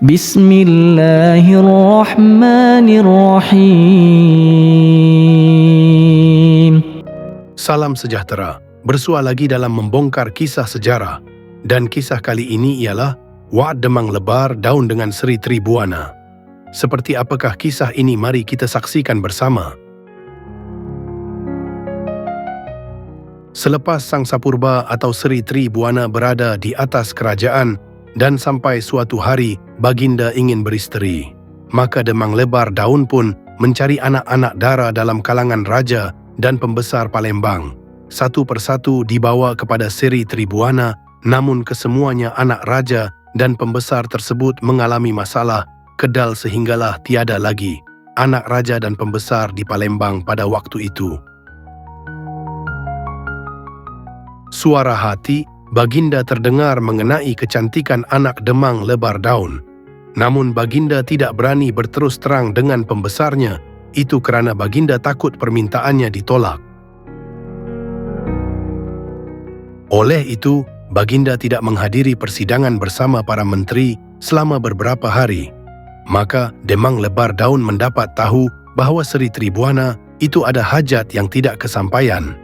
Bismillahirrahmanirrahim. Salam sejahtera, bersua lagi dalam membongkar kisah sejarah. Dan kisah kali ini ialah Wa'ad Demang Lebar Daun dengan Seri Tribuana. Seperti apakah kisah ini, mari kita saksikan bersama. Selepas Sang Sapurba atau Seri Tribuana berada di atas kerajaan dan sampai suatu hari baginda ingin beristeri, maka Demang Lebar Daun pun mencari anak-anak dara dalam kalangan raja dan pembesar Palembang. Satu persatu dibawa kepada Seri Tribuana, namun kesemuanya anak raja dan pembesar tersebut mengalami masalah kedal sehinggalah tiada lagi anak raja dan pembesar di Palembang pada waktu itu. Suara hati baginda terdengar mengenai kecantikan anak Demang Lebar Daun. Namun baginda tidak berani berterus terang dengan pembesarnya, itu kerana baginda takut permintaannya ditolak. Oleh itu, baginda tidak menghadiri persidangan bersama para menteri selama beberapa hari. Maka Demang Lebar Daun mendapat tahu bahawa Seri Tribuana itu ada hajat yang tidak kesampaian.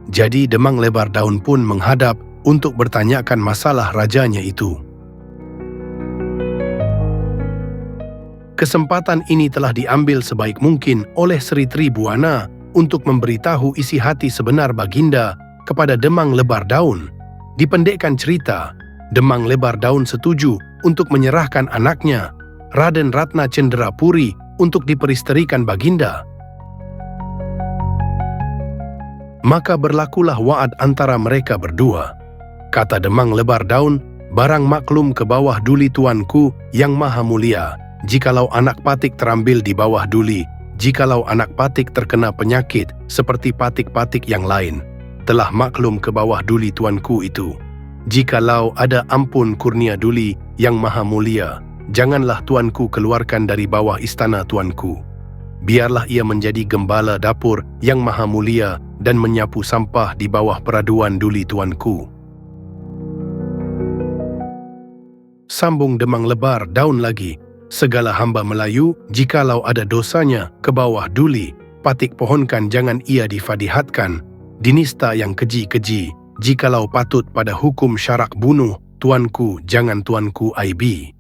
Jadi Demang Lebar Daun pun menghadap untuk bertanyakan masalah rajanya itu. Kesempatan ini telah diambil sebaik mungkin oleh Seri Tribuana untuk memberitahu isi hati sebenar baginda kepada Demang Lebar Daun. Dipendekkan cerita, Demang Lebar Daun setuju untuk menyerahkan anaknya, Raden Ratna Cenderapuri, untuk diperisterikan baginda. Maka berlakulah wa'ad antara mereka berdua. Kata Demang Lebar Daun, barang maklum ke bawah duli tuanku yang maha mulia, jikalau anak patik terambil di bawah duli, jikalau anak patik terkena penyakit seperti patik-patik yang lain, telah maklum ke bawah duli tuanku itu. Jikalau ada ampun kurnia duli yang maha mulia, janganlah tuanku keluarkan dari bawah istana tuanku. Biarlah ia menjadi gembala dapur yang maha mulia dan menyapu sampah di bawah peraduan duli tuanku. Sambung Demang Lebar Daun lagi, segala hamba Melayu, jikalau ada dosanya ke bawah duli, patik pohonkan jangan ia difadihatkan, dinista yang keji-keji, jikalau patut pada hukum syarak bunuh, tuanku jangan tuanku aibi.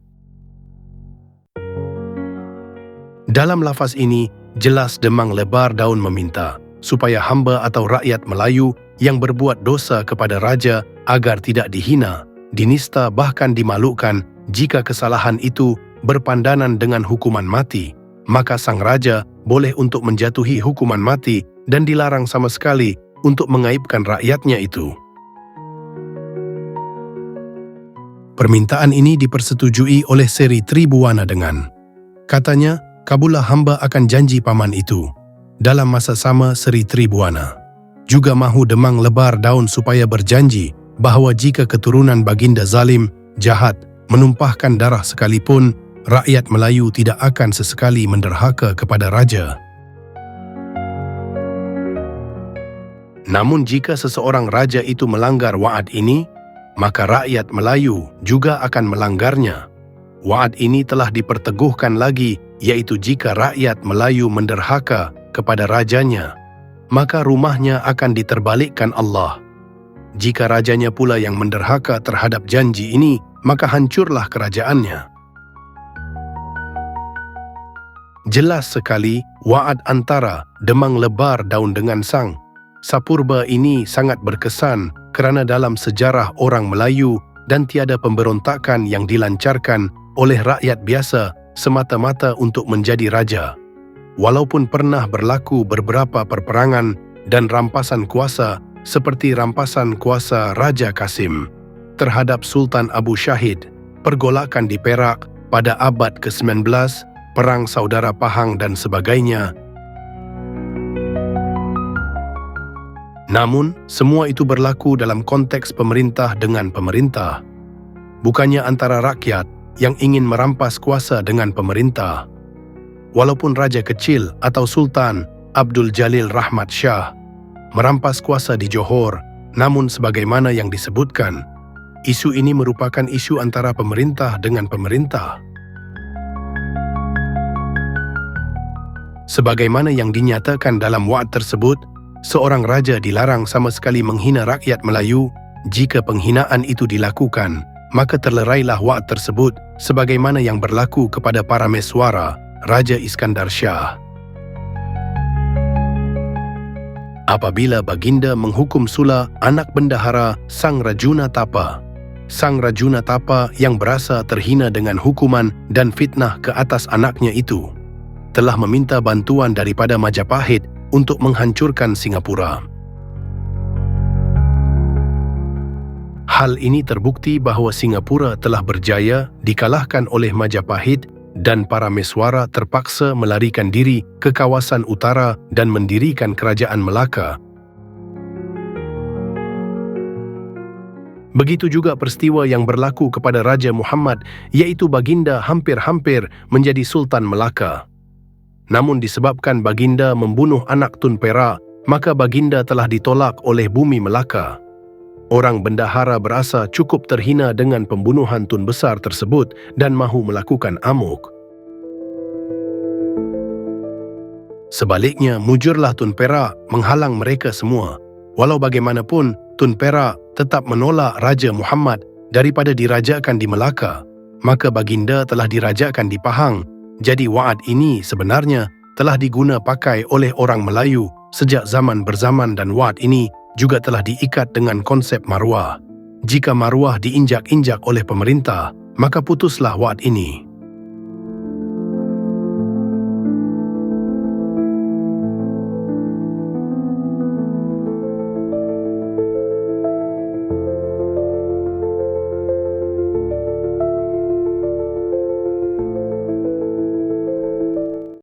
Dalam lafaz ini, jelas Demang Lebar Daun meminta supaya hamba atau rakyat Melayu yang berbuat dosa kepada raja agar tidak dihina, dinista bahkan dimalukan. Jika kesalahan itu berpandanan dengan hukuman mati, maka sang raja boleh untuk menjatuhi hukuman mati dan dilarang sama sekali untuk mengaibkan rakyatnya itu. Permintaan ini dipersetujui oleh Seri Tribuana dengan, katanya, kabullah hamba akan janji paman itu. Dalam masa sama Seri Tribuana juga mahu Demang Lebar Daun supaya berjanji bahawa jika keturunan baginda zalim, jahat, menumpahkan darah sekalipun, rakyat Melayu tidak akan sesekali menderhaka kepada raja. Namun jika seseorang raja itu melanggar wa'ad ini, maka rakyat Melayu juga akan melanggarnya. Wa'ad ini telah diperteguhkan lagi, yaitu jika rakyat Melayu menderhaka kepada rajanya, maka rumahnya akan diterbalikkan Allah. Jika rajanya pula yang menderhaka terhadap janji ini, maka hancurlah kerajaannya. Jelas sekali wa'ad antara Demang Lebar Daun dengan Sang Sapurba ini sangat berkesan kerana dalam sejarah orang Melayu dan tiada pemberontakan yang dilancarkan oleh rakyat biasa semata-mata untuk menjadi raja. Walaupun pernah berlaku beberapa perperangan dan rampasan kuasa seperti rampasan kuasa Raja Kasim terhadap Sultan Abu Syahid, pergolakan di Perak pada abad ke-19, Perang Saudara Pahang dan sebagainya. Namun, semua itu berlaku dalam konteks pemerintah dengan pemerintah, bukannya antara rakyat yang ingin merampas kuasa dengan pemerintah. Walaupun raja kecil atau Sultan Abdul Jalil Rahmat Shah merampas kuasa di Johor, namun sebagaimana yang disebutkan, isu ini merupakan isu antara pemerintah dengan pemerintah. Sebagaimana yang dinyatakan dalam wa'ad tersebut, seorang raja dilarang sama sekali menghina rakyat Melayu. Jika penghinaan itu dilakukan, maka terlerailah wa'ad tersebut sebagaimana yang berlaku kepada Parameswara, Raja Iskandar Shah. Apabila baginda menghukum sula anak bendahara Sang Rajuna Tapa, Sang Rajuna Tapa yang berasa terhina dengan hukuman dan fitnah ke atas anaknya itu, telah meminta bantuan daripada Majapahit untuk menghancurkan Singapura. Hal ini terbukti bahawa Singapura telah berjaya dikalahkan oleh Majapahit dan Parameswara terpaksa melarikan diri ke kawasan utara dan mendirikan kerajaan Melaka. Begitu juga peristiwa yang berlaku kepada Raja Muhammad, iaitu baginda hampir-hampir menjadi Sultan Melaka. Namun disebabkan baginda membunuh anak Tun Perak, maka baginda telah ditolak oleh bumi Melaka. Orang bendahara berasa cukup terhina dengan pembunuhan Tun Besar tersebut dan mahu melakukan amuk. Sebaliknya, mujurlah Tun Perak menghalang mereka semua. Walau bagaimanapun, Tun Perak tetap menolak Raja Muhammad daripada dirajakan di Melaka, maka baginda telah dirajakan di Pahang. Jadi wa'ad ini sebenarnya telah diguna pakai oleh orang Melayu sejak zaman berzaman dan wa'ad ini juga telah diikat dengan konsep maruah. Jika maruah diinjak-injak oleh pemerintah, maka putuslah wa'ad ini.